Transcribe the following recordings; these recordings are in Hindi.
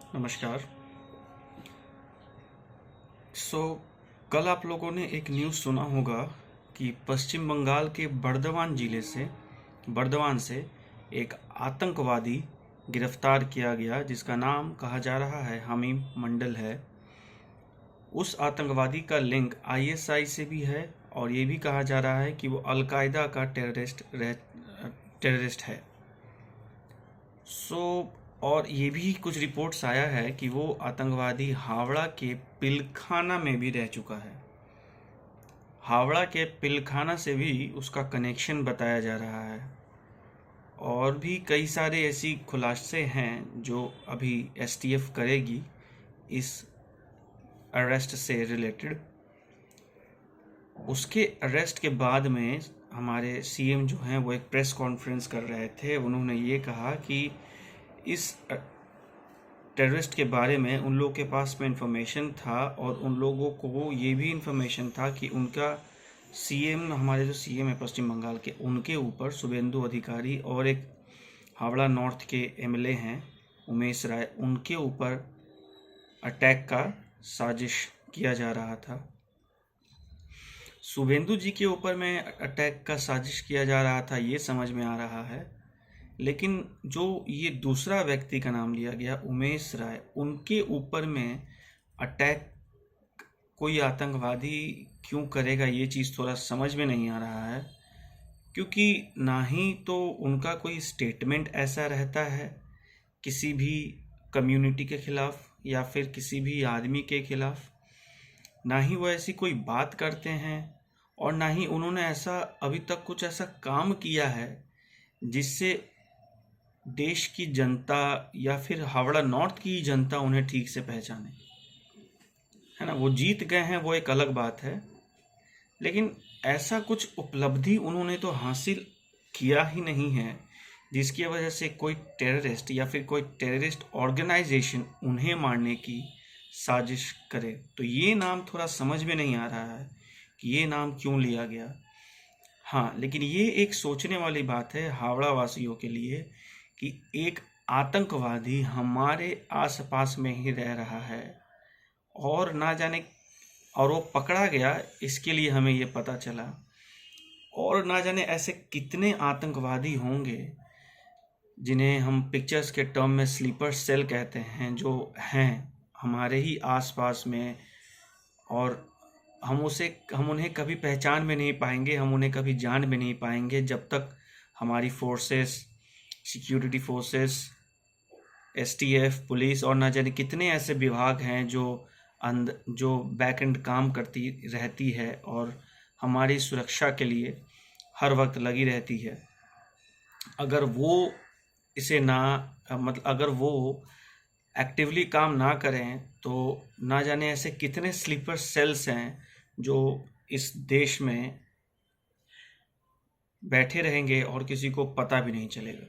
नमस्कार। कल आप लोगों ने एक न्यूज़ सुना होगा कि पश्चिम बंगाल के बर्दवान से एक आतंकवादी गिरफ्तार किया गया, जिसका नाम कहा जा रहा है हमीम मंडल है। उस आतंकवादी का लिंक आईएसआई से भी है और ये भी कहा जा रहा है कि वो अलकायदा का टेररिस्ट है। और ये भी कुछ रिपोर्ट्स आया है कि वो आतंकवादी हावड़ा के पिलखाना में भी रह चुका है। हावड़ा के पिलखाना से भी उसका कनेक्शन बताया जा रहा है और भी कई सारे ऐसी खुलासे हैं जो अभी एसटीएफ करेगी इस अरेस्ट से रिलेटेड। उसके अरेस्ट के बाद में हमारे सीएम जो हैं वो एक प्रेस कॉन्फ्रेंस कर रहे थे। उन्होंने ये कहा कि इस टेररिस्ट के बारे में उन लोगों के पास में इंफॉर्मेशन था और उन लोगों को ये भी इंफॉर्मेशन था कि उनका हमारे जो सीएम है पश्चिम बंगाल के, उनके ऊपर शुभेंदु अधिकारी और एक हावड़ा नॉर्थ के एमएलए हैं उमेश राय, उनके ऊपर अटैक का साजिश किया जा रहा था। शुभेंदु जी के ऊपर में अटैक का साजिश किया जा रहा था, ये समझ में आ रहा है, लेकिन जो ये दूसरा व्यक्ति का नाम लिया गया उमेश राय, उनके ऊपर में अटैक कोई आतंकवादी क्यों करेगा, ये चीज़ थोड़ा समझ में नहीं आ रहा है। क्योंकि ना ही तो उनका कोई स्टेटमेंट ऐसा रहता है किसी भी कम्युनिटी के खिलाफ या फिर किसी भी आदमी के खिलाफ, ना ही वो ऐसी कोई बात करते हैं और ना ही उन्होंने ऐसा अभी तक कुछ ऐसा काम किया है जिससे देश की जनता या फिर हावड़ा नॉर्थ की जनता उन्हें ठीक से पहचाने, है ना। वो जीत गए हैं वो एक अलग बात है, लेकिन ऐसा कुछ उपलब्धि उन्होंने तो हासिल किया ही नहीं है जिसकी वजह से कोई टेररिस्ट या फिर कोई टेररिस्ट ऑर्गेनाइजेशन उन्हें मारने की साजिश करे। तो ये नाम थोड़ा समझ में नहीं आ रहा है कि ये नाम क्यों लिया गया। हाँ, लेकिन ये एक सोचने वाली बात है हावड़ा वासियों के लिए कि एक आतंकवादी हमारे आसपास में ही रह रहा है और ना जाने, और वो पकड़ा गया इसके लिए हमें ये पता चला, और ना जाने ऐसे कितने आतंकवादी होंगे जिन्हें हम पिक्चर्स के टर्म में स्लीपर सेल कहते हैं, जो हैं हमारे ही आसपास में, और हम उन्हें कभी पहचान में नहीं पाएंगे, हम उन्हें कभी जान में नहीं पाएंगे जब तक हमारी forces, security forces, STF, police और ना जाने कितने ऐसे विभाग हैं जो बैक एंड काम करती रहती है और हमारी सुरक्षा के लिए हर वक्त लगी रहती है। अगर वो अगर वो एक्टिवली काम ना करें तो ना जाने ऐसे कितने स्लीपर सेल्स हैं जो इस देश में बैठे रहेंगे और किसी को पता भी नहीं चलेगा।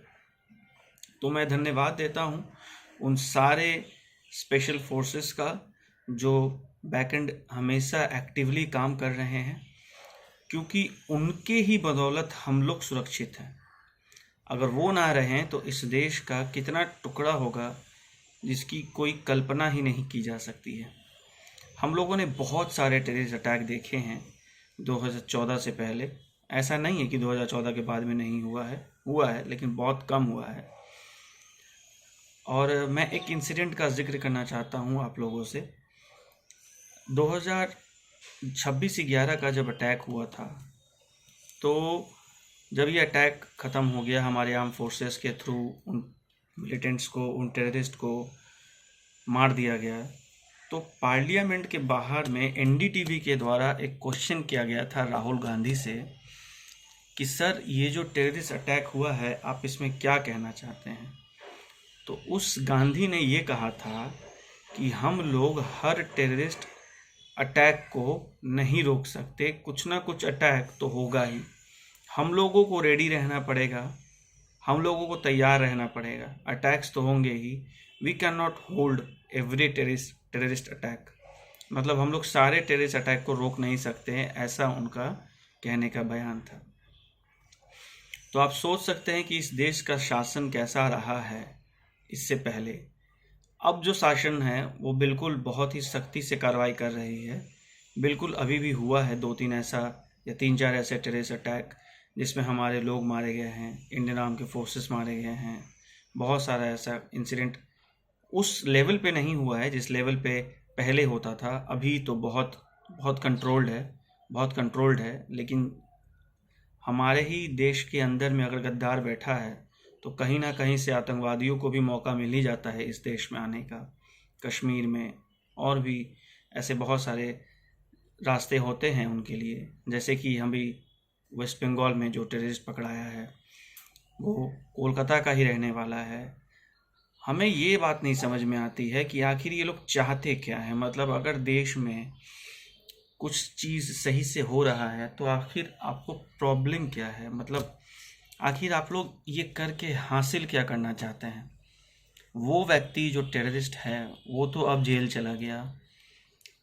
तो मैं धन्यवाद देता हूँ उन सारे स्पेशल फोर्सेस का जो बैकएंड हमेशा एक्टिवली काम कर रहे हैं, क्योंकि उनके ही बदौलत हम लोग सुरक्षित हैं। अगर वो ना रहें तो इस देश का कितना टुकड़ा होगा जिसकी कोई कल्पना ही नहीं की जा सकती है। हम लोगों ने बहुत सारे टेररिस्ट अटैक देखे हैं 2014 से पहले। ऐसा नहीं है कि 2014 के बाद में नहीं हुआ है, लेकिन बहुत कम हुआ है। और मैं एक इंसिडेंट का जिक्र करना चाहता हूँ आप लोगों से। 2026/11 का जब अटैक हुआ था, तो जब ये अटैक ख़त्म हो गया, हमारे आर्म फोर्सेस के थ्रू उन मिलिटेंट्स को, उन टेररिस्ट को मार दिया गया, तो पार्लियामेंट के बाहर में एनडीटीवी के द्वारा एक क्वेश्चन किया गया था राहुल गांधी से कि सर, ये जो टेररिस्ट अटैक हुआ है आप इसमें क्या कहना चाहते हैं। तो उस गांधी ने ये कहा था कि हम लोग हर टेररिस्ट अटैक को नहीं रोक सकते, कुछ ना कुछ अटैक तो होगा ही, हम लोगों को रेडी रहना पड़ेगा, हम लोगों को तैयार रहना पड़ेगा, अटैक्स तो होंगे ही। We can not hold every terrorist attack, मतलब हम लोग सारे टेररिस्ट अटैक को रोक नहीं सकते हैं, ऐसा उनका कहने का बयान था। तो आप सोच सकते हैं कि इस देश का शासन कैसा रहा है इससे पहले। अब जो शासन है वो बिल्कुल बहुत ही सख्ती से कार्रवाई कर रही है। बिल्कुल अभी भी हुआ है 2-3 ऐसा या 3-4 ऐसे टेररिस्ट अटैक जिसमें हमारे लोग मारे गए हैं, इंडियन आर्मी के फोर्सेस मारे गए हैं। बहुत सारा ऐसा इंसिडेंट उस लेवल पे नहीं हुआ है जिस लेवल पे पहले होता था। अभी तो बहुत बहुत कंट्रोल्ड है। लेकिन हमारे ही देश के अंदर में अगर गद्दार बैठा है तो कहीं ना कहीं से आतंकवादियों को भी मौका मिल ही जाता है इस देश में आने का। कश्मीर में और भी ऐसे बहुत सारे रास्ते होते हैं उनके लिए। जैसे कि हम भी वेस्ट बंगाल में जो टेररिस्ट पकड़ाया है वो कोलकाता का ही रहने वाला है। हमें ये बात नहीं समझ में आती है कि आखिर ये लोग चाहते क्या है। मतलब अगर देश में कुछ चीज़ सही से हो रहा है तो आखिर आपको प्रॉब्लम क्या है। मतलब आखिर आप लोग ये करके हासिल क्या करना चाहते हैं। वो व्यक्ति जो टेररिस्ट है वो तो अब जेल चला गया,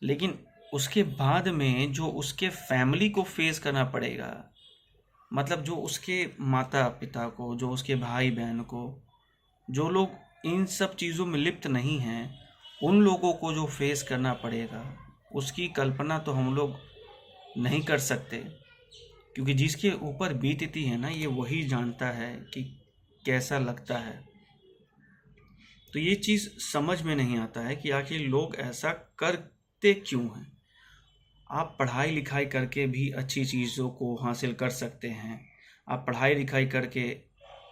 लेकिन उसके बाद में जो उसके फैमिली को फेस करना पड़ेगा, मतलब जो उसके माता पिता को, जो उसके भाई बहन को, जो लोग इन सब चीज़ों में लिप्त नहीं हैं, उन लोगों को जो फेस करना पड़ेगा उसकी कल्पना तो हम लोग नहीं कर सकते। क्योंकि जिसके ऊपर बीतती है ना, ये वही जानता है कि कैसा लगता है। तो ये चीज़ समझ में नहीं आता है कि आखिर लोग ऐसा करते क्यों हैं। आप पढ़ाई लिखाई करके भी अच्छी चीज़ों को हासिल कर सकते हैं। आप पढ़ाई लिखाई करके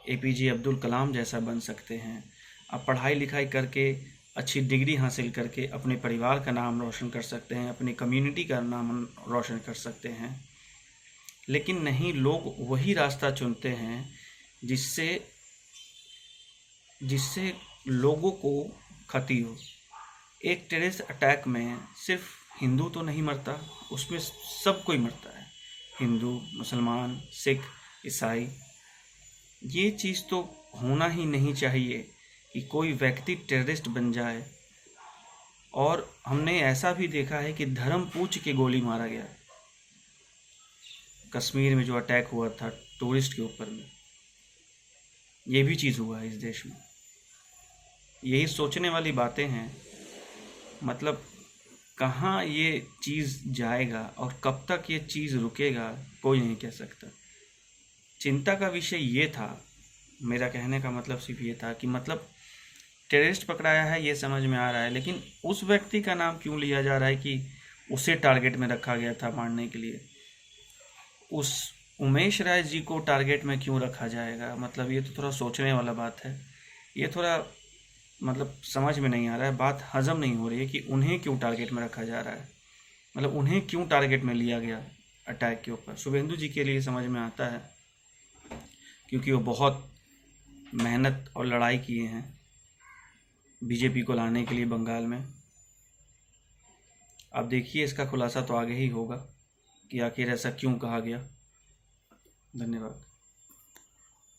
एपीजे अब्दुल कलाम जैसा बन सकते हैं। आप पढ़ाई लिखाई करके अच्छी डिग्री हासिल करके अपने परिवार का नाम रोशन कर सकते हैं, अपनी कम्युनिटी का नाम रोशन कर सकते हैं। लेकिन नहीं, लोग वही रास्ता चुनते हैं जिससे जिससे लोगों को क्षति हो। एक टेररिस्ट अटैक में सिर्फ हिंदू तो नहीं मरता, उसमें सब कोई मरता है। हिंदू, मुसलमान, सिख, ईसाई। ये चीज़ तो होना ही नहीं चाहिए कि कोई व्यक्ति टेररिस्ट बन जाए। और हमने ऐसा भी देखा है कि धर्म पूछ के गोली मारा गया। कश्मीर में जो अटैक हुआ था टूरिस्ट के ऊपर में, ये भी चीज़ हुआ है इस देश में। यही सोचने वाली बातें हैं। मतलब कहाँ ये चीज़ जाएगा और कब तक ये चीज़ रुकेगा कोई नहीं कह सकता। चिंता का विषय ये था, मेरा कहने का मतलब सिर्फ ये था कि मतलब टेररिस्ट पकड़ाया है ये समझ में आ रहा है, लेकिन उस व्यक्ति का नाम क्यों लिया जा रहा है कि उसे टारगेट में रखा गया था मारने के लिए। उस उमेश राय जी को टारगेट में क्यों रखा जाएगा। मतलब ये तो थोड़ा सोचने वाला बात है। ये थोड़ा मतलब समझ में नहीं आ रहा है, बात हजम नहीं हो रही है कि उन्हें क्यों टारगेट में रखा जा रहा है। मतलब उन्हें क्यों टारगेट में लिया गया अटैक के ऊपर। शुभेंदु जी के लिए समझ में आता है क्योंकि वो बहुत मेहनत और लड़ाई किए हैं बीजेपी को लाने के लिए बंगाल में। अब देखिए इसका खुलासा तो आगे ही होगा कि आखिर ऐसा क्यों कहा गया। धन्यवाद।